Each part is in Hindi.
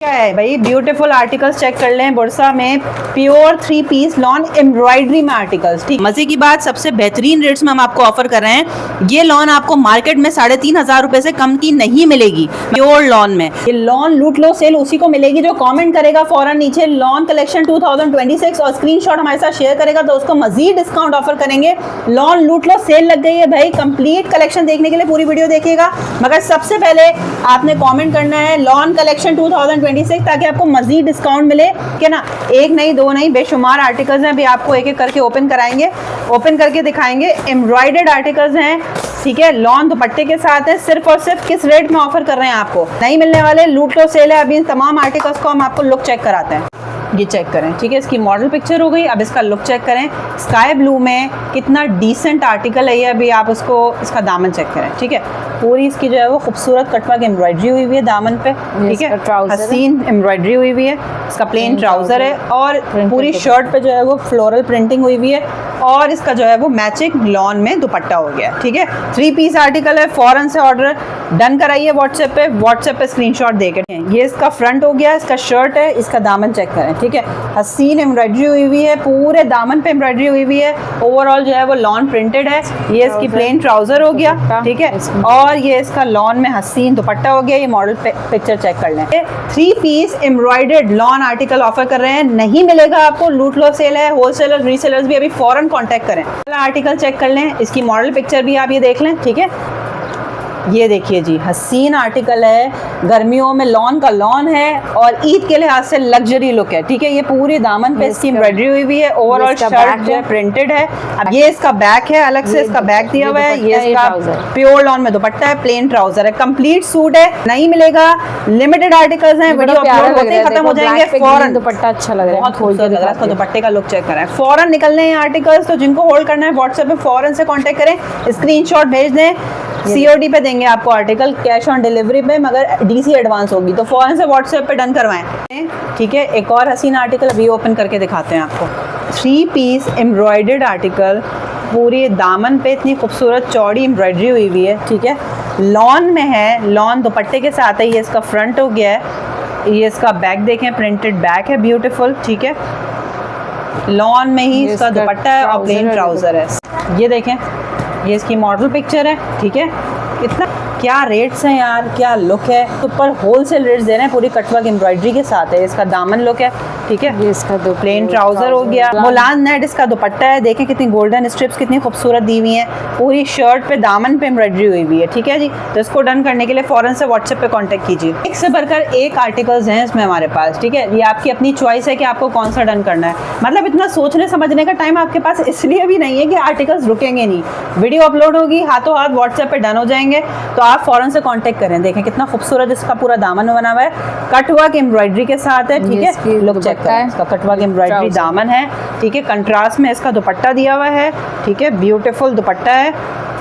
क्या है भाई, ब्यूटीफुल आर्टिकल्स चेक कर लें। बुरसा में प्योर 3 पीस लॉन एम्ब्रॉयडरी में आर्टिकल्स। ठीक, मजे की बात, सबसे बेहतरीन रेट्स में हम आपको ऑफर कर रहे हैं। ये लॉन आपको मार्केट में 3,500 रुपए से कम की नहीं मिलेगी प्योर लॉन में। ये लॉन लूट लो सेल उसी को मिलेगी जो कमेंट करेगा फौरन नीचे लॉन कलेक्शन 2026 और स्क्रीनशॉट हमारे साथ शेयर करेगा तो उसको मजीद डिस्काउंट ऑफर करेंगे। लॉन लूट लो सेल लग गई है भाई। कंप्लीट कलेक्शन देखने के लिए पूरी वीडियो देखिएगा, मगर सबसे पहले आपने कॉमेंट करना है लॉन कलेक्शन 2026 ताकि आपको मजीद डिस्काउंट मिले। क्या ना, एक नहीं दो नहीं बेशुमार आर्टिकल्स हैं। अभी आपको एक एक करके ओपन कराएंगे, ओपन करके दिखाएंगे। एम्ब्रॉयडर्ड आर्टिकल्स हैं, ठीक है, लॉन दुपट्टे के साथ है। सिर्फ और सिर्फ किस रेट में ऑफर कर रहे हैं आपको नहीं मिलने वाले, लूट लो सेल है। अभी इन तमाम आर्टिकल्स को हम आपको लुक चेक कराते हैं। ये चेक करें, ठीक है, इसकी मॉडल पिक्चर हो गई। अब इसका लुक चेक करें। स्काई ब्लू में कितना डिसेंट आर्टिकल है ये। अभी आप उसको, इसका दामन चेक करें, ठीक है, पूरी इसकी जो है वो खूबसूरत कटवर्क एम्ब्रॉयडरी हुई है दामन पे, ठीक है, हसीन एम्ब्रॉयडरी हुई हुई है। इसका प्लेन ट्राउजर है और पूरी शर्ट पे जो है वो फ्लोरल प्रिंटिंग हुई हुई है और इसका जो है वो मैचिंग लॉन में दुपट्टा हो गया, ठीक है। 3 पीस आर्टिकल है, फौरन से ऑर्डर डन कराइए व्हाट्सएप पे स्क्रीनशॉट देके। ये इसका फ्रंट हो गया, इसका शर्ट है, इसका दामन चेक करें, ठीक है, हसीन एम्ब्रॉयडरी हुई हुई है, पूरे दामन पे एम्ब्रॉयडरी हुई हुई है। ओवरऑल जो है वो लॉन प्रिंटेड है। ये इसकी प्लेन ट्राउजर हो गया, ठीक है, और ये इसका लॉन में हसीन दुपट्टा हो गया। ये मॉडल पिक्चर चेक कर लें। 3 piece embroidered lawn article offer कर रहे हैं, नहीं मिलेगा आपको, लूट लो सेल है। होलसेलर रीसेलर्स भी अभी फौरन कांटेक्ट करें। आर्टिकल चेक कर लें, इसकी मॉडल पिक्चर भी आप ये देख लें, ठीक है। ये देखिए जी, हसीन आर्टिकल है, गर्मियों में लॉन का लॉन है और ईद के लिहाज से लग्जरी लुक है, ठीक है। ये पूरी दामन पे इसकी एम्ब्रॉयडरी हुई हुई है। ओवरऑल शर्ट जो है प्रिंटेड है। अब ये इसका बैक है, अलग से इसका बैक दिया हुआ है। ये इसका प्योर लॉन में दुपट्टा है, प्लेन ट्राउजर है, कंप्लीट सूट है, नहीं मिलेगा। लिमिटेड आर्टिकल्स हैं, वीडियो अपलोड होते ही खत्म हो जाएंगे। फौरन दुपट्टा अच्छा लग रहा है, बहुत खूबसूरत लग रहा है। इसका दुपट्टे का लुक चेक करें। फौरन निकलने हैं आर्टिकल्स, तो जिनको होल्ड करना है व्हाट्सएप पे फौरन से कांटेक्ट करें, स्क्रीनशॉट भेज दें। COD पे देंगे आपको आर्टिकल, कैश ऑन डिलीवरी पे, मगर DC एडवांस होगी, तो फौरन से व्हाट्सएप पे डन करवाएं, ठीक है। एक और हसीन आर्टिकल अभी ओपन करके दिखाते हैं आपको। 3 पीस एम्ब्रॉयडर्ड आर्टिकल, पूरी दामन पे इतनी खूबसूरत चौड़ी एम्ब्रॉयडरी हुई हुई है, ठीक है, लॉन में है, लॉन दुपट्टे के साथ है। ये इसका फ्रंट हो गया है, ये इसका बैक देखें, प्रिंटेड बैक है, ब्यूटीफुल, ठीक है, लॉन में ही इसका दुपट्टा है और प्लेन ट्राउजर है। ये देखें, ये इसकी मॉडल पिक्चर है, ठीक है। इतना क्या रेट्स हैं यार, क्या लुक है। तो पर होलसेल रेट्स दे रहे हैं, पूरी कटवर्क एम्ब्रॉयडरी के साथ है। इसका दामन लुक है, ठीक है, ये इसका प्लेन ट्राउजर हो गया, मुलान नेट इसका दुपट्टा है। देखें कितनी गोल्डन स्ट्रिप्स कितनी खूबसूरत दी हुई हैं। पूरी शर्ट पे दामन पे एम्ब्रॉयडरी हुई हुई है, ठीक है जी। तो इसको डन करने के लिए फौरन से व्हाट्सएप पे कांटेक्ट कीजिए। एक से बढ़कर एक आर्टिकल्स हैं इसमें हमारे पास, ठीक है। ये आपकी अपनी चॉइस है कि आपको कौन सा डन करना है। मतलब इतना सोचने समझने का टाइम आपके पास इसलिए भी नहीं है कि आर्टिकल्स रुकेंगे नहीं, वीडियो अपलोड होगी, हाथों हाथ व्हाट्सएप पे डन हो जाएंगे, तो आप फौरन से कांटेक्ट करें। देखें कितना खूबसूरत इसका पूरा दामन बना हुआ है, कटवर्क एम्ब्रॉयडरी के साथ है, ठीक है। लुक चेक करें, इसका कटवर्क एम्ब्रॉयडरी दामन है, ठीक है, कंट्रास्ट में इसका दुपट्टा दिया हुआ है, ठीक है, ब्यूटीफुल दुपट्टा है,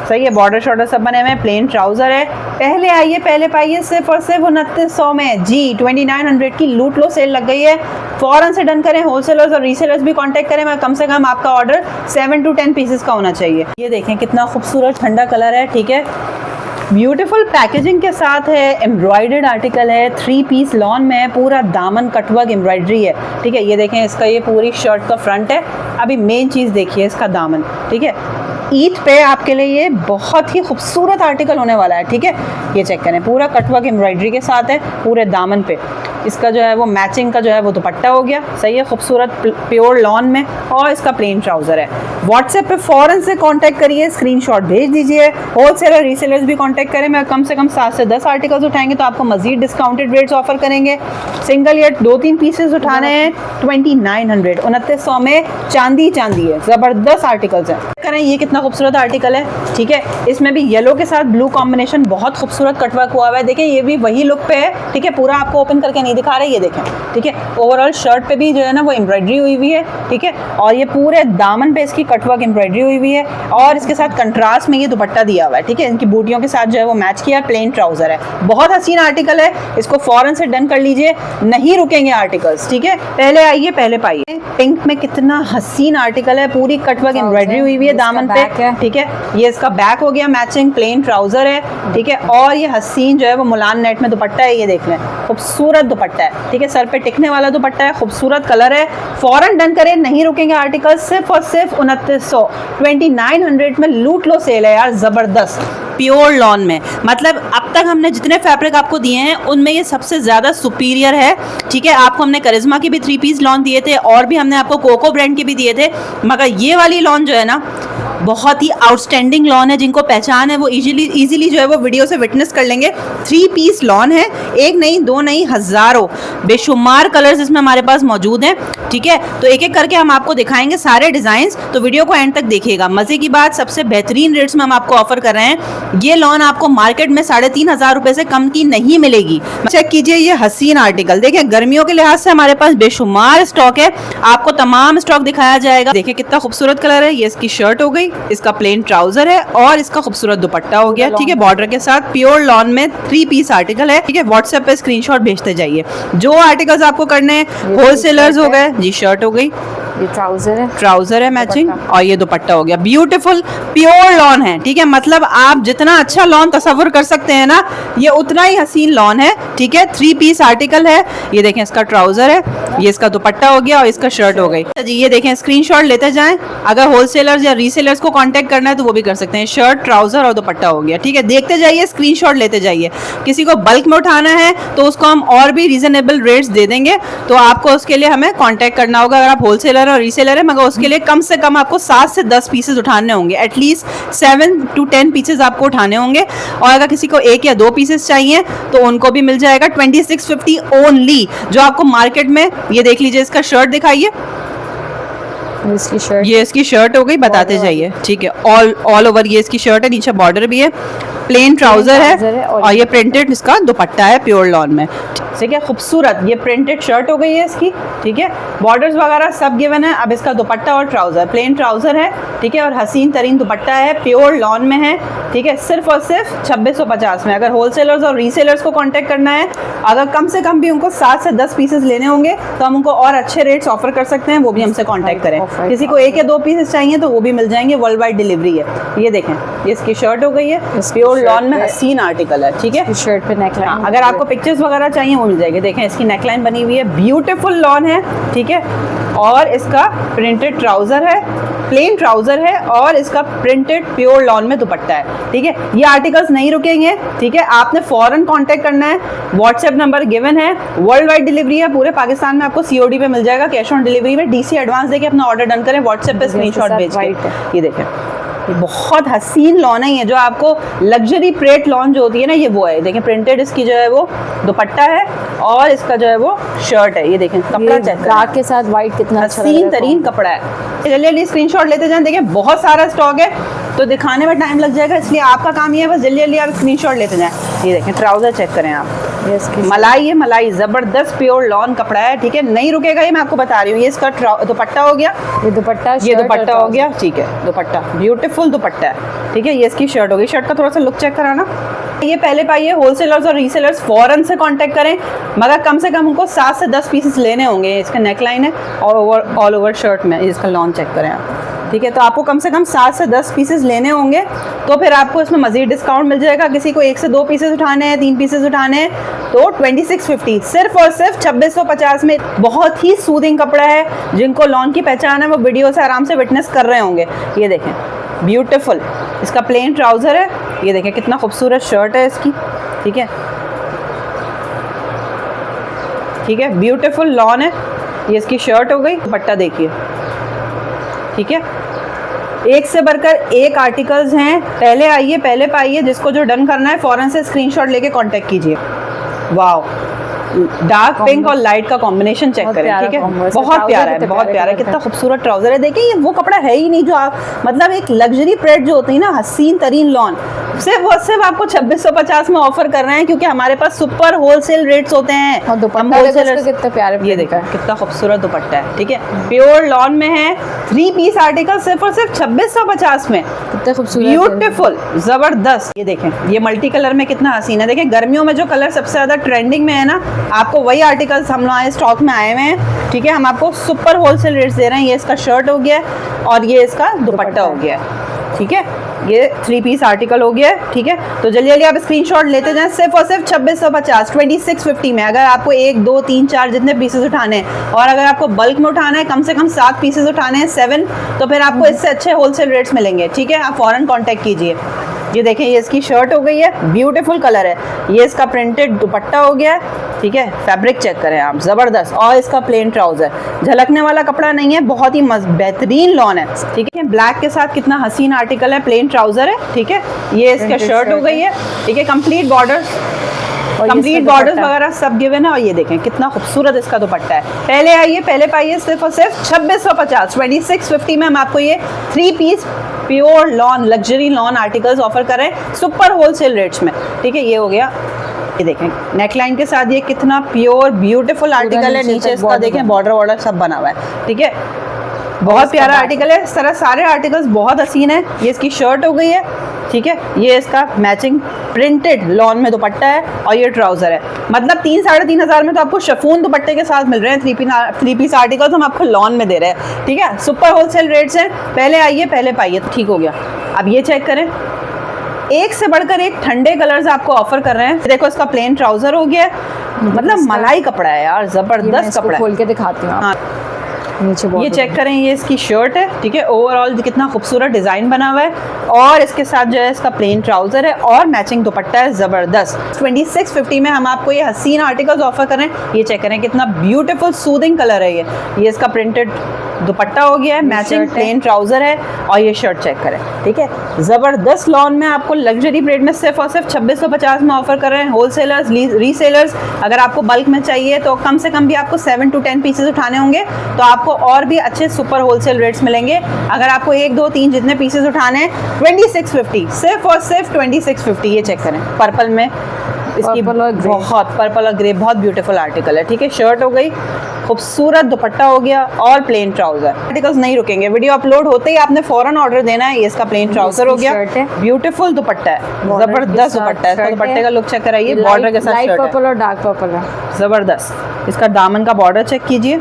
सही है। बॉर्डर शॉर्डर सब बने हुए हैं, प्लेन ट्राउजर है। पहले आइए पहले पाइए, सिर्फ और सिर्फ 2900 में जी। 2900 की लूट लो सेल लग गई है, फौरन से डन करें। होलसेलर्स और रीसेलर्स भी कांटेक्ट करें, मैं कम से कम आपका ऑर्डर 7 to 10 पीसेस का होना चाहिए। ये देखें कितना खूबसूरत ठंडा कलर है, ठीक है, ब्यूटीफुल पैकेजिंग के साथ है, एम्ब्रॉयडर्ड आर्टिकल है, 3 पीस लॉन में है, पूरा दामन कटवर्क एम्ब्रॉयडरी है, ठीक है। ये देखें इसका ये पूरी शर्ट का फ्रंट है। अभी मेन चीज़ देखिए इसका दामन, ठीक है। ईद पे आपके लिए ये बहुत ही खूबसूरत आर्टिकल होने वाला है, ठीक है। ये चेक करें, पूरा कटवर्क एम्ब्रॉयडरी के साथ है, पूरे दामन पे इसका जो है वो मैचिंग का जो है वो दुपट्टा हो गया, सही है, खूबसूरत प्योर लॉन में, और इसका प्लेन ट्राउजर है। व्हाट्सएप पे फौरन से कांटेक्ट करिए, स्क्रीनशॉट भेज दीजिए। होलसेलर रीसेलर्स भी कांटेक्ट करें, मैं कम से कम 7 से 10 आर्टिकल्स उठाएंगे तो आपको मजीद डिस्काउंटेड रेट्स ऑफर करेंगे। सिंगल या 2-3 पीसेस उठाने हैं, 2900 2900 में चांदी चांदी है, ज़बरदस्त आर्टिकल्स हैं। करें, ये कितना खूबसूरत आर्टिकल है, ठीक है। इसमें भी येलो के साथ ब्लू कॉम्बिनेशन, बहुत खूबसूरत कटवर्क हुआ हुआ है। देखें ये भी वही लुक पे है, ठीक है, पूरा आपको ओपन करके नहीं दिखा रहे, ये देखें, ठीक है। ओवरऑल शर्ट पे भी जो है ना वो एम्ब्रॉयडरी हुई हुई है, ठीक है, और ये पूरे दामन पे इसकी कटवर्क एम्ब्रॉयडरी हुई हुई है और इसके साथ कंट्रास्ट में ये दुपट्टा दिया हुआ है, ठीक है। इनकी बूटियों के साथ जो है वो मैच किया, प्लेन ट्राउजर है। बहुत हसीन आर्टिकल है, इसको फौरन से डन कर लीजिए, नहीं रुकेंगे आर्टिकल्स, ठीक है। पहले आइए पहले पाइए। पिंक में कितना हसीन आर्टिकल है, पूरी कटवर्क एम्ब्रॉयडरी हुई हुई है, दामन पे, ठीक है। ये इसका बैक हो गया मैचिंग, प्लेन ट्राउजर है, ठीक है। और ये हसीन जो है वो मुलान नेट में दुपट्टा है, ये देख लें, खूबसूरत दुपट्टा है, ठीक है। सर पे टिकने वाला दुपट्टा है, खूबसूरत कलर है। फौरन डन करें, नहीं रुकेंगे आर्टिकल। सिर्फ और सिर्फ 2900 2900 में लूट लो सेल है यार, जबरदस्त। प्योर लॉन में, मतलब अब तक हमने जितने फैब्रिक आपको दिए हैं उनमें ये सबसे ज़्यादा सुपीरियर है, ठीक है। आपको हमने करिश्मा के भी 3 पीस लॉन दिए थे और भी हमने आपको कोको ब्रांड के भी दिए थे, मगर ये वाली लॉन जो है ना बहुत ही आउटस्टैंडिंग लॉन है। जिनको पहचान है वो इजीली जो है वो वीडियो से विटनेस कर लेंगे। 3 पीस लॉन है, एक नहीं, दो नहीं, हज़ारों बेशुमार कलर्स इसमें हमारे पास मौजूद हैं, ठीक है। तो एक एक करके हम आपको दिखाएंगे सारे डिज़ाइंस, तो वीडियो को एंड तक देखिएगा। मज़े की बात, सबसे बेहतरीन रेट्स में हम आपको ऑफर कर रहे हैं। ये लॉन आपको मार्केट में 3500 रुपये से कम की नहीं मिलेगी। चेक कीजिए ये हसीन आर्टिकल, देखें गर्मियों के लिहाज से हमारे पास बेशुमार स्टॉक है, आपको तमाम स्टॉक दिखाया जाएगा। देखिए कितना खूबसूरत कलर है। ये इसकी शर्ट हो गई, इसका प्लेन ट्राउजर है और इसका खूबसूरत दुपट्टा हो गया, ठीक है, बॉर्डर के साथ। प्योर लॉन में 3 पीस आर्टिकल है, ठीक है। व्हाट्सएप पे स्क्रीनशॉट भेजते जाइए। जो आर्टिकल्स आपको करने हैं, होलसेलर्स हो गए जी, शर्ट हो गई, ये ट्राउजर है मैचिंग, और ये दुपट्टा हो गया। ब्यूटीफुल प्योर लॉन है, ठीक है। मतलब आप जितना अच्छा लॉन तस्वुर कर सकते हैं ना, ये उतना ही हसीन लॉन है, ठीक है। 3 पीस आर्टिकल है। ये देखें इसका ट्राउजर है, ये इसका दुपट्टा हो गया और इसका शर्ट हो गई जी। ये देखें, स्क्रीनशॉट लेते जाएं। अगर होलसेलर्स या रीसेलर्स को कांटेक्ट करना है तो वो भी कर सकते हैं। शर्ट, ट्राउजर और दुपट्टा हो गया, ठीक है। देखते जाइए, स्क्रीनशॉट लेते जाइए। किसी को बल्क में उठाना है तो उसको हम और भी रीजनेबल रेट्स दे देंगे, तो आपको उसके लिए हमें कॉन्टेक्ट करना होगा। अगर आप होलसेलर और रीसेलर है, मगर उसके लिए कम से कम आपको 7 से 10 पीसेस उठाने होंगे, एटलीस्ट 7 to 10 पीसेस आपको उठाने होंगे। और अगर किसी को 1 या 2 पीसेस चाहिए तो उनको भी मिल जाएगा 2650 ओनली, जो आपको मार्केट में। ये देख लीजिए, इसका शर्ट दिखाइए, इसकी शर्ट, ये इसकी शर्ट हो गई, बताते जाइए, ठीक है। ऑल ओवर ये इसकी शर्ट है, नीचे बॉर्डर भी है, प्लेन ट्राउजर है और ये प्रिंटेड इसका दुपट्टा है प्योर लॉन में, ठीक है। खूबसूरत ये प्रिंटेड शर्ट हो गई है इसकी, ठीक है। बॉर्डर्स वगैरह सब गिवन है। अब इसका दुपट्टा और ट्राउजर, प्लेन ट्राउजर है, ठीक है, और हसीन तरीन दुपट्टा है, प्योर लॉन में है, ठीक है। सिर्फ और सिर्फ 2650 में। अगर होलसेलर्स और रीसेलर्स को कांटेक्ट करना है, अगर कम से कम भी उनको 7 से 10 पीसेस लेने होंगे तो हम उनको और अच्छे रेट्स ऑफर कर सकते हैं, वो भी हमसे कांटेक्ट करें। किसी को 1 या 2 पीसेस चाहिए तो वो भी मिल जाएंगे, वर्ल्ड वाइड डिलीवरी है। ये देखें, ये इसकी शर्ट हो गई है, प्योर लॉन में हसीन आर्टिकल है, ठीक है। शर्ट पे नेकलाइन, अगर आपको पिक्चर्स वगैरह चाहिए वो मिल जाएगी। देखें इसकी नेकलाइन बनी हुई है, ब्यूटीफुल लॉन है, ठीक है। और इसका प्रिंटेड ट्राउजर है, प्लेन ट्राउजर है और इसका प्रिंटेड प्योर लॉन में दुपट्टा है, ठीक है। ये आर्टिकल्स नहीं रुकेंगे, ठीक है। आपने फौरन कांटेक्ट करना है, व्हाट्सएप नंबर गिवन है, वर्ल्ड वाइड डिलीवरी है, पूरे पाकिस्तान में आपको COD पे मिल जाएगा, कैश ऑन डिलीवरी में। DC एडवांस देके अपना ऑर्डर डन करें, व्हाट्सएप पे स्क्रीनशॉट भेज के। ये देखें, ये बहुत हसीन लॉन है, ये जो आपको लग्जरी प्रेट लॉन जो होती है ना, ये वो है। देखें प्रिंटेड इसकी जो है वो दुपट्टा है और इसका जो है वो शर्ट है। ये देखें कपड़ा चेक करें, ब्लैक के साथ वाइट कितना हसीन तरीन कपड़ा है। जल्दी स्क्रीनशॉट लेते जाएं। देखें बहुत सारा स्टॉक है तो दिखाने में टाइम लग जाएगा, इसलिए आपका काम ये है बस जल्दी आप स्क्रीनशॉट लेते जाएं। ये देखें ट्राउजर चेक करें आप, मलाई है, मलाई जबरदस्त प्योर लॉन कपड़ा है, ठीक है। नहीं रुकेगा ये, मैं आपको बता रही हूँ। ये इसका दुपट्टा हो गया, ये दुपट्टा हो गया, ठीक है। दुपट्टा ब्यूटीफुल दुपट्टा है, ठीक है। ये इसकी शर्ट हो गई। शर्ट का थोड़ा सा लुक चेक कराना। ये पहले पाइए, होलसेलर्स और रीसेलर्स फौरन से कांटेक्ट करें, मगर कम से कम उनको 7 से 10 पीसेस लेने होंगे। इसका नेकलाइन है और ऑल ओवर शर्ट में इसका लॉन चेक करें आप, ठीक है। तो आपको कम से कम 7 से 10 पीसेस लेने होंगे, तो फिर आपको इसमें मजीद डिस्काउंट मिल जाएगा। किसी को 1 से 2 पीसेस उठाने हैं, 3 पीसेस उठाने हैं, तो 2650 सिर्फ और सिर्फ 2650 में। बहुत ही सूदिंग कपड़ा है, जिनको लॉन की पहचान है वो वीडियो से आराम से विटनेस कर रहे होंगे। ये देखें ब्यूटीफुल, इसका प्लेन ट्राउजर है, ये देखें कितना खूबसूरत शर्ट है इसकी, ठीक है, ठीक है। ब्यूटीफुल लॉन है, ये इसकी शर्ट हो गई। दुपट्टा देखिए, ठीक है। एक से बढ़कर एक आर्टिकल्स हैं। पहले आइए, पहले पाइए, जिसको जो डन करना है फौरन से स्क्रीनशॉट लेके कांटेक्ट कीजिए। वाओ, डार्क पिंक और लाइट का कॉम्बिनेशन चेक करें, ठीक है। बहुत प्यारा है, बहुत प्यारा है, कितना खूबसूरत ट्राउजर है। देखिए ये वो कपड़ा है ही नहीं जो आप, मतलब एक लग्जरी प्रेट जो होती है ना, हसीन तरीन लॉन, सिर्फ आपको 2650 में ऑफर कर रहे हैं, क्योंकि हमारे पास सुपर होलसेल रेट्स होते हैं। और दुपट्टा हम देखो wholesalers- इसका कितना प्यारा ये देखो कितना खूबसूरत दुपट्टा है, ठीक है, प्योर लॉन में है। 3 पीस आर्टिकल सिर्फ और सिर्फ 2650 में, कितना खूबसूरत है। ब्यूटीफुल, जबरदस्त। ये देखें, ये मल्टी कलर में कितना हसीन है। देखें गर्मियों में जो कलर सबसे ज्यादा ट्रेंडिंग में है ना, आपको वही आर्टिकल्स हम लोग स्टॉक में आए हुए हैं, ठीक है। हम आपको सुपर होलसेल रेट्स दे रहे हैं। ये इसका शर्ट हो गया और ये इसका दुपट्टा हो गया, ठीक है। ये 3 पीस आर्टिकल हो गया है, ठीक है। तो जल्दी जल्दी आप स्क्रीनशॉट लेते जाएं। सिर्फ और सिर्फ 2650, 2650 में। अगर आपको 1 2 3 4 जितने पीसेस उठाने हैं, और अगर आपको बल्क में उठाना है, कम से कम 7 पीसेस उठाने हैं, 7, तो फिर आपको इससे अच्छे होलसेल रेट्स मिलेंगे, ठीक है। आप फौरन कॉन्टैक्ट कीजिए। ये देखें, ये इसकी शर्ट हो गई है, ब्यूटीफुल कलर है। ये इसका प्रिंटेड दुपट्टा हो गया है, ठीक है। फैब्रिक चेक करें आप, ज़बरदस्त। और इसका प्लेन ट्राउज़र, झलकने वाला कपड़ा नहीं है, बहुत ही बेहतरीन लॉन है, ठीक है। ब्लैक के साथ कितना हसीन आर्टिकल है, प्लेन ट्राउज़र है, ठीक है। ये इसका शर्ट हो गई है, ठीक है। कंप्लीट बॉर्डर, कंप्लीट बॉर्डर्स वगैरह सब गिवन है। और ये देखें कितना खूबसूरत इसका दुपट्टा है। पहले आइए, पहले पाइए। सिर्फ और सिर्फ 2650, 2650 में हम आपको ये 3 piece pure lawn luxury lawn articles offer कर रहे हैं सुपर होलसेल रेट्स में, ठीक है। ये हो गया, ये देखें नेकलाइन के साथ ये कितना प्योर ब्यूटीफुल आर्टिकल है। नीचे इसका देखें बॉर्डर वॉर्डर सब बना हुआ है, ठीक है। बहुत प्यारा आर्टिकल है। इस तरह सारे आर्टिकल्स बहुत हसीन है। ये इसकी शर्ट हो गई है, ठीक है। ये इसका मैचिंग प्रिंटेड लॉन में दुपट्टा है और ये ट्राउजर है। मतलब 3 साढ़े 3 हज़ार में तो आपको शिफॉन दुपट्टे के साथ मिल रहे हैं 3 पीस आर्टिकल्स हम आपको लॉन में दे रहे हैं, ठीक है। सुपर होलसेल रेट्स हैं। पहले आइए, पहले पाइए, तो ठीक हो गया। अब ये चेक करें, एक से बढ़कर एक ठंडे कलर्स आपको ऑफर कर रहे हैं। देखो इसका प्लेन ट्राउजर हो गया, मतलब मलाई कपड़ा है यार, जबरदस्त कपड़ा है। खोल के दिखाती हूँ। हाँ, ये चेक करें, ये इसकी शर्ट है, ठीक है। ओवरऑल कितना खूबसूरत डिजाइन बना हुआ है, और इसके साथ जो है इसका प्लेन ट्राउजर है और मैचिंग दुपट्टा है, जबरदस्त। 2650 में हम आपको ये हसीन आर्टिकल्स ऑफर करें। ये चेक करें कितना ब्यूटीफुल सूदिंग कलर है। ये इसका प्रिंटेड दुपट्टा हो गया है, मैचिंग प्लेन ट्राउजर है, और ये शर्ट चेक करें, ठीक है। जबरदस्त लॉन में आपको लग्जरी रेट में सिर्फ और सिर्फ 2650 में ऑफर कर रहे हैं। होलसेलर्स, रीसेलर्स, अगर आपको बल्क में चाहिए तो कम से कम भी आपको 7 to 10 पीसेस उठाने होंगे, तो आपको और भी अच्छे सुपर होलसेल रेट्स मिलेंगे। अगर आपको 1 2 3 जितने पीसेस उठाने हैं, 2650, सिर्फ और सिर्फ 2650। ये चेक करें, पर्पल में इसकी बहुत पर्पल और ग्रे, बहुत ब्यूटीफुल आर्टिकल है, ठीक है। शर्ट हो गई, खूबसूरत दुपट्टा हो गया और प्लेन ट्राउजर। आर्टिकल्स नहीं रुकेंगे, वीडियो अपलोड होते ही आपने फौरन ऑर्डर देना है। ये इसका प्लेन ट्राउजर हो गया, ब्यूटीफुल दुपट्टा है, जबरदस्त दुपट्टा है। इसका दुपट्टे का लुक चेक कराइए, बॉर्डर के साथ लाइट पर्पल और डार्क पर्पल है, जबरदस्त। इसका दामन का बॉर्डर चेक कीजिए,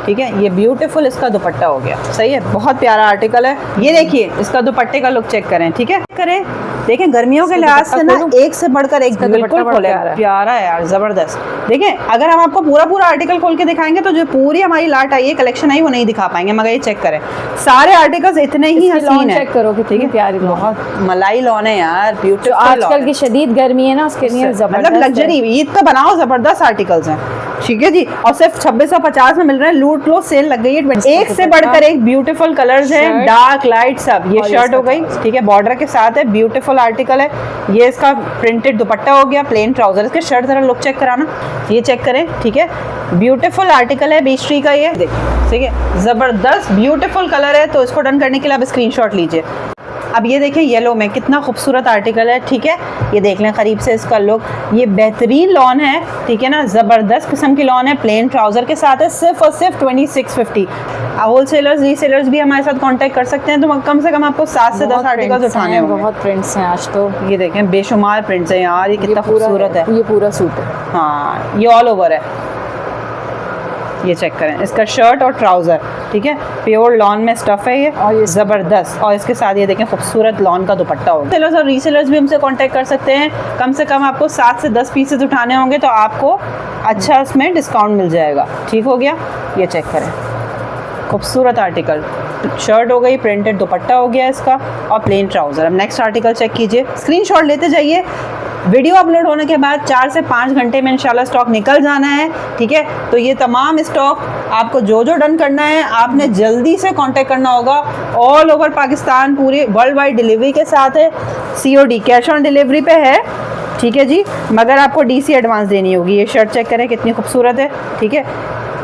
ठीक है। ये ब्यूटीफुल इसका दुपट्टा हो गया, सही है, बहुत प्यारा आर्टिकल है। ये देखिए इसका दुपट्टे का लुक चेक करें, ठीक है। करें, देखें गर्मियों के लिहाज से ना एक से बढ़कर एक बिल्कुल खोले, प्यारा है यार, जबरदस्त। देखें अगर हम आपको पूरा आर्टिकल खोल के दिखाएंगे तो जो पूरी हमारी लाट आई है, कलेक्शन आई, वो नहीं दिखा पाएंगे, मगर ये चेक करें, सारे आर्टिकल्स इतने ही हसीन है। चेक करो कितनी प्यारी, बहुत मलाई लॉन है यार, ब्यूटीफुल। आजकल की शदीद गर्मी है ना, उसके लिए मतलब लग्जरी ईद का बनाओ, जबरदस्त आर्टिकल्स हैं, ठीक है जी। और सिर्फ 2650 में मिल रहे हैं। लूट लो, सेल लग गई है। एक से बढ़कर एक ब्यूटीफुल कलर्स है, डार्क लाइट सब। ये शर्ट हो गई, ठीक है, बॉर्डर के साथ है, ब्यूटीफुल आर्टिकल है। ये इसका प्रिंटेड दुपट्टा हो गया, प्लेन ट्राउजर। इसके शर्ट जरा लुक चेक कराना, ये चेक करें, ठीक है। ब्यूटीफुल आर्टिकल है, बीच का ये देखिए, ठीक है, जबरदस्त ब्यूटीफुल कलर है। तो इसको डन करने के लिए आप स्क्रीनशॉट लीजिए। अब ये देखें येलो में कितना खूबसूरत आर्टिकल है, ठीक है। ये देख लें करीब से इसका लुक, ये बेहतरीन लॉन है, ठीक है ना, ज़बरदस्त किस्म की लॉन है, प्लेन ट्राउज़र के साथ है, सिर्फ और सिर्फ 2650। होलसेलर्स, रीसेलर्स भी हमारे साथ कांटेक्ट कर सकते हैं, तो कम से कम आपको 7 से 10 आर्टिकल्स उठाने होंगे। बहुत प्रिंट्स हैं आज तो। ये देखें बेशुमार प्रिंट्स हैं यार, ये कितना खूबसूरत है। ये पूरा सूट है, हाँ, ये ऑल ओवर है। ये चेक करें, इसका शर्ट और ट्राउज़र, ठीक है, प्योर लॉन में स्टफ है ये, और ये ज़बरदस्त। और इसके साथ ये देखें खूबसूरत लॉन का दुपट्टा होगा। सेलर्स और रीसेलर्स भी हमसे कांटेक्ट कर सकते हैं। कम से कम आपको 7 से 10 पीसेस उठाने होंगे, तो आपको अच्छा इसमें डिस्काउंट मिल जाएगा, ठीक हो गया। ये चेक करें, खूबसूरत आर्टिकल, शर्ट हो गई, प्रिंटेड दुपट्टा हो गया इसका, और प्लेन ट्राउज़र। अब नेक्स्ट आर्टिकल चेक कीजिए, स्क्रीनशॉट लेते जाइए। वीडियो अपलोड होने के बाद 4 से 5 घंटे में इंशाल्लाह स्टॉक निकल जाना है, ठीक है। तो ये तमाम स्टॉक आपको जो डन करना है, आपने जल्दी से कांटेक्ट करना होगा। ऑल ओवर पाकिस्तान, पूरी वर्ल्ड वाइड डिलीवरी के साथ है। COD कैश ऑन डिलीवरी पे है, ठीक है जी, मगर आपको DC एडवांस देनी होगी। ये शर्ट चेक करें कितनी खूबसूरत है, ठीक है।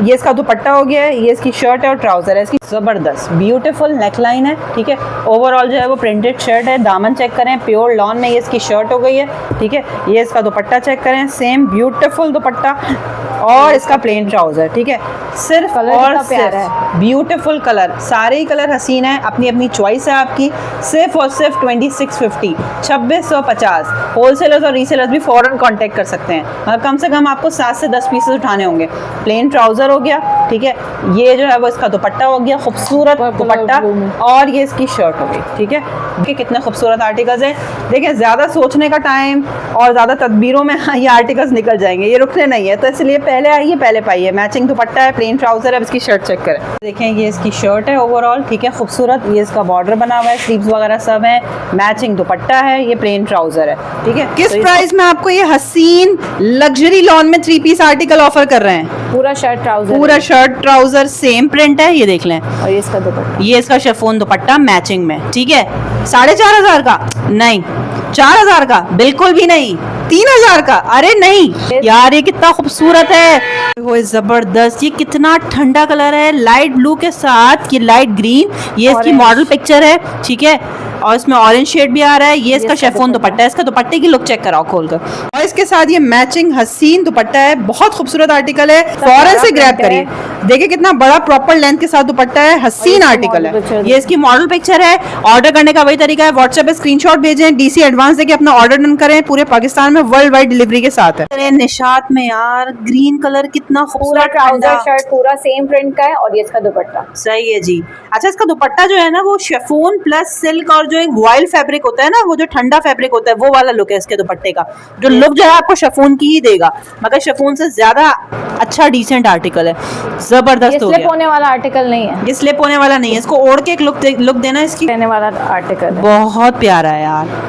ये इसका दुपट्टा हो गया है, ये इसकी शर्ट है और ट्राउजर है इसकी। जबरदस्त ब्यूटीफुल नेकलाइन है, ठीक है। ओवरऑल जो है वो प्रिंटेड शर्ट है। दामन चेक करें, प्योर लॉन में ये इसकी शर्ट हो गई है, ठीक है। ये इसका दुपट्टा चेक करें, सेम ब्यूटीफुल दुपट्टा और इसका प्लेन ट्राउजर, ठीक है। सिर्फ कलर और कितना प्यारा सिर्फ ब्यूटीफुल कलर, सारे ही कलर हसीन है, अपनी अपनी चॉइस है आपकी। सिर्फ और सिर्फ 2650, 2650। होलसेलर्स और रीसेलर्स भी फौरन कांटेक्ट कर सकते हैं। मतलब कम से कम आपको 7 से 10 पीसेस उठाने होंगे। प्लेन ट्राउजर हो गया, ठीक है। ये जो है वो इसका दुपट्टा हो गया, खूबसूरत दुपट्टा, और ये इसकी शर्ट हो गई, ठीक है। देखिए कितने खूबसूरत आर्टिकल्स हैं। देखिए ज़्यादा सोचने का टाइम और ज़्यादा तदबीरों में ये आर्टिकल्स निकल जाएंगे, ये रुकने नहीं है, तो इसलिए पहले आइए पहले पाइए। मैचिंग दुपट्टा है, प्लेन ट्राउजर है, अब इसकी शर्ट चेक करें। देखें ये इसकी शर्ट है ओवरऑल, ठीक है, खूबसूरत। ये इसका बॉर्डर बना हुआ है, स्लीव्स वगैरह सब है, मैचिंग दुपट्टा है, ये प्लेन ट्राउजर है, ठीक है। किस प्राइस में आपको ये हसीन लग्जरी लॉन में 3 पीस आर्टिकल ऑफर कर रहे हैं? पूरा शर्ट ट्राउजर, पूरा शर्ट ट्राउजर सेम प्रिंट है, ये देख लें। और ये इसका दुपट्टा, ये इसका शिफॉन दुपट्टा मैचिंग में, ठीक है। 4500 का नहीं, 4000 का बिल्कुल भी नहीं, 3000 का, अरे नहीं यार, ये कितना खूबसूरत है, वो जबरदस्त। ये कितना ठंडा कलर है, लाइट ब्लू के साथ ये लाइट ग्रीन, ये इसकी मॉडल पिक्चर है, ठीक है। और इसमें ऑरेंज शेड भी आ रहा है। ये इसका शिफॉन दुपट्टा है, इसका दुपट्टे की लुक चेक कराओ खोलकर। और इसके साथ ये मैचिंग हसीन दुपट्टा है, बहुत खूबसूरत आर्टिकल है, फौरन से ग्रैब करिए। देखिए कितना बड़ा प्रॉपर लेंथ के साथ दुपट्टा है, हसीन आर्टिकल है। ये इसकी मॉडल पिक्चर है। ऑर्डर करने का वही तरीका है, व्हाट्सएप पे स्क्रीनशॉट भेजें, डीसी एडवांस देके अपना ऑर्डर डन करें। पूरे पाकिस्तान में वर्ल्ड वाइड डिलीवरी के साथ है। अरे निशात में यार ग्रीन कलर कितना पूरा खूबसूरत, ट्राउजर शर्ट पूरा सेम प्रिंट का है, और ये इसका दुपट्टा सही है जी। अच्छा, इसका दुपट्टा जो है ना वो शिफॉन प्लस सिल्क और जो एक वॉइल फैब्रिक होता है ना, वो जो ठंडा फैब्रिक होता है, वो वाला लुक है इसके दुपट्टे का। जो लुक जो है आपको शिफॉन की ही देगा, मगर शिफॉन से ज्यादा अच्छा डिसेंट आर्टिकल है, जबरदस्त हो गया। होने वाला आर्टिकल नहीं है, ये स्लिप होने वाला नहीं है, इसको ओढ़ के एक लुक देना इसकी, रहने वाला आर्टिकल है। बहुत प्यारा है यार।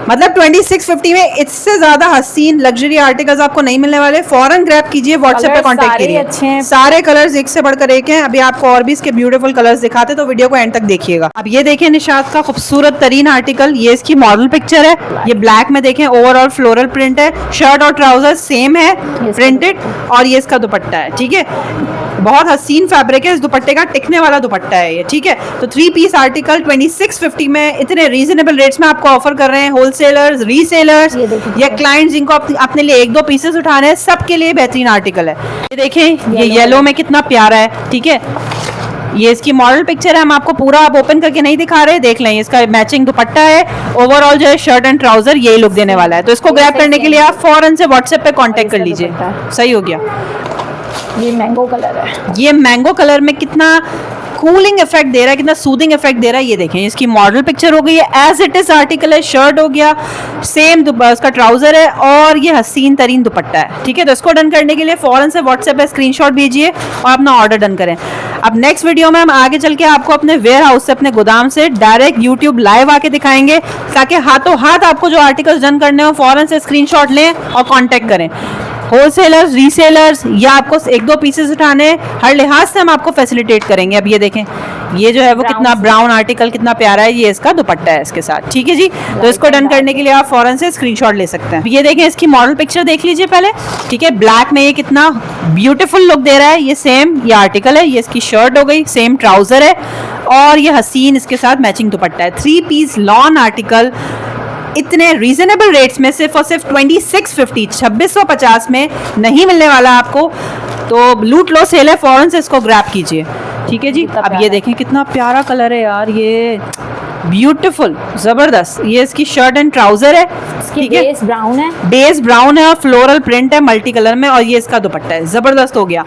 मतलब 2650 में इससे ज्यादा हसीन लग्जरी आर्टिकल्स आपको नहीं मिलने वाले। फौरन ग्रैब कीजिए, व्हाट्सएप पे कांटेक्ट सारे अच्छे हैं। कीजिए। सारे कलर्स एक से बढ़कर एक हैं। अभी आपको और भी इसके ब्यूटीफुल कलर्स दिखाते, तो वीडियो को एंड तक देखिएगा। अब ये देखें निशात का खूबसूरत तरीन आर्टिकल, ये इसकी मॉडल पिक्चर है। ये ब्लैक में देखें, ओवरऑल फ्लोरल प्रिंट है, शर्ट और ट्राउजर सेम है प्रिंटेड, और ये इसका दुपट्टा है, ठीक है। बहुत हसीन फैब्रिक है, इस दुपट्टे का टिकने वाला दुपट्टा है ये, ठीक है। तो 3 पीस आर्टिकल 2650 में इतने रीजनेबल रेट्स में आपको ऑफर कर रहे हैं होलसेलर्स, रीसेलर्स या क्लाइंट्स जिनको अपने लिए 1-2 पीसेस उठाने हैं, सबके लिए बेहतरीन आर्टिकल है। ये देखें, ये येलो में कितना प्यारा है, ठीक है। ये इसकी मॉडल पिक्चर है, हम आपको पूरा आप ओपन करके नहीं दिखा रहे, देख लें। इसका मैचिंग दुपट्टा है, ओवरऑल जो है शर्ट एंड ट्राउजर यही लुक देने वाला है। तो इसको ग्रैब करने के लिए आप फौरन से व्हाट्सएप पे कांटेक्ट कर लीजिए। सही हो गया। ये मैंगो कलर है, ये मैंगो कलर में कितना कूलिंग इफेक्ट दे रहा है, कितना सूदिंग इफेक्ट दे रहा है, ये देखें। इसकी मॉडल पिक्चर हो गई है, एज इट इज आर्टिकल है, शर्ट हो गया, सेम उसका ट्राउजर है, और ये हसीन तरीन दुपट्टा है, ठीक है। तो इसको डन करने के लिए फौरन से व्हाट्सएप पे स्क्रीनशॉट भेजिए और अपना ऑर्डर डन करें। अब नेक्स्ट वीडियो में हम आगे चल के आपको अपने वेयर हाउस से, अपने गोदाम से डायरेक्ट यूट्यूब लाइव आके दिखाएंगे, ताकि हाथों हाथ आपको जो आर्टिकल्स डन करने हो फौरन से स्क्रीनशॉट लें और कॉन्टेक्ट करें। होलसेलर्स, रीसेलर्स या आपको 1-2 पीसेस उठाने, हर लिहाज से हम आपको फैसिलिटेट करेंगे। अब ये देखें, ये जो है वो कितना ब्राउन आर्टिकल कितना प्यारा है, ये इसका दुपट्टा है इसके साथ, ठीक है जी। तो इसको डन करने के लिए आप फौरन से स्क्रीनशॉट ले सकते हैं। ये देखें, इसकी मॉडल पिक्चर देख लीजिए पहले, ठीक है। ब्लैक में ये कितना ब्यूटीफुल लुक दे रहा है, ये सेम ये आर्टिकल है, ये इसकी शर्ट हो गई, सेम ट्राउजर है, और ये हसीन इसके साथ मैचिंग दुपट्टा है। 3 पीस लॉन आर्टिकल इतने रीजनेबल रेट्स में सिर्फ और सिर्फ 2650, 2650 में नहीं मिलने वाला आपको। तो लूट लो सेल है, फौरन से इसको ग्रैब कीजिए, ठीक है जी। अब ये देखें कितना प्यारा कलर है यार, ये ब्यूटीफुल जबरदस्त। ये इसकी शर्ट एंड ट्राउजर है, ठीक है। बेस ब्राउन है, बेस ब्राउन है और फ्लोरल प्रिंट है मल्टी कलर में, और ये इसका दुपट्टा है, जबरदस्त हो गया।